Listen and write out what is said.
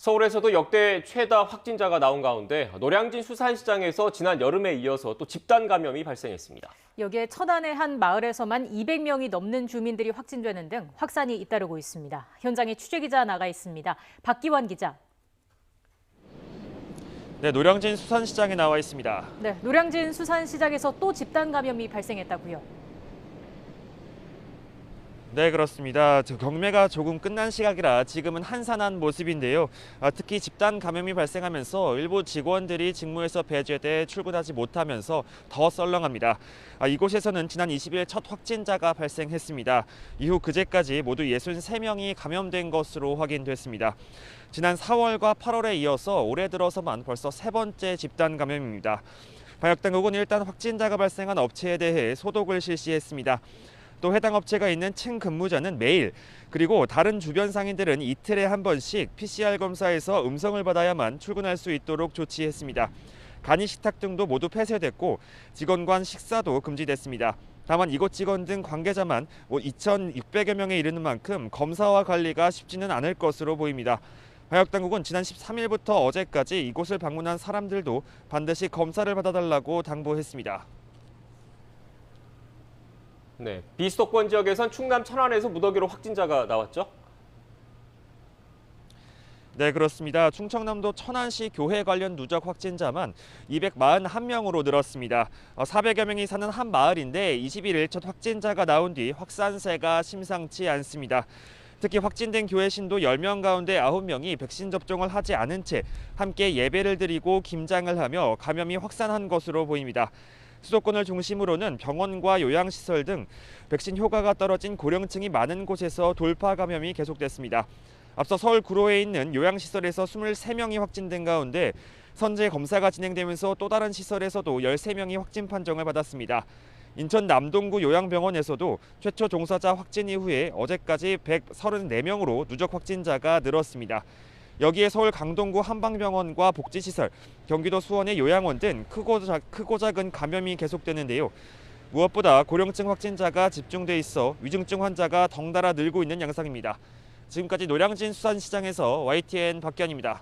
서울에서도 역대 최다 확진자가 나온 가운데 노량진 수산시장에서 지난 여름에 이어서 또 집단 감염이 발생했습니다. 여기에 천안의 한 마을에서만 200명이 넘는 주민들이 확진되는 등 확산이 잇따르고 있습니다. 현장에 취재기자 나가 있습니다. 박기환 기자. 네, 노량진 수산시장에 나와 있습니다. 네, 노량진 수산시장에서 또 집단 감염이 발생했다고요. 네, 그렇습니다. 경매가 조금 끝난 시각이라 지금은 한산한 모습인데요. 특히 집단 감염이 발생하면서 일부 직원들이 직무에서 배제돼 출근하지 못하면서 더 썰렁합니다. 이곳에서는 지난 20일 첫 확진자가 발생했습니다. 이후 그제까지 모두 63명이 감염된 것으로 확인됐습니다. 지난 4월과 8월에 이어서 올해 들어서만 벌써 세 번째 집단 감염입니다. 방역당국은 일단 확진자가 발생한 업체에 대해 소독을 실시했습니다. 또 해당 업체가 있는 층 근무자는 매일, 그리고 다른 주변 상인들은 이틀에 한 번씩 PCR 검사에서 음성을 받아야만 출근할 수 있도록 조치했습니다. 간이 식탁 등도 모두 폐쇄됐고 직원 간 식사도 금지됐습니다. 다만 이곳 직원 등 관계자만 2,600여 명에 이르는 만큼 검사와 관리가 쉽지는 않을 것으로 보입니다. 방역당국은 지난 13일부터 어제까지 이곳을 방문한 사람들도 반드시 검사를 받아달라고 당부했습니다. 네, 비수도권 지역에선 충남 천안에서 무더기로 확진자가 나왔죠? 네, 그렇습니다. 충청남도 천안시 교회 관련 누적 확진자만 241명으로 늘었습니다. 400여 명이 사는 한 마을인데 21일 첫 확진자가 나온 뒤 확산세가 심상치 않습니다. 특히 확진된 교회 신도 10명 가운데 9명이 백신 접종을 하지 않은 채 함께 예배를 드리고 김장을 하며 감염이 확산한 것으로 보입니다. 수도권을 중심으로는 병원과 요양시설 등 백신 효과가 떨어진 고령층이 많은 곳에서 돌파 감염이 계속됐습니다. 앞서 서울 구로에 있는 요양시설에서 23명이 확진된 가운데 선제 검사가 진행되면서 또 다른 시설에서도 13명이 확진 판정을 받았습니다. 인천 남동구 요양병원에서도 최초 종사자 확진 이후에 어제까지 134명으로 누적 확진자가 늘었습니다. 여기에 서울 강동구 한방병원과 복지시설, 경기도 수원의 요양원 등 크고 작은 감염이 계속되는데요. 무엇보다 고령층 확진자가 집중돼 있어 위중증 환자가 덩달아 늘고 있는 양상입니다. 지금까지 노량진 수산시장에서 YTN 박기환입니다.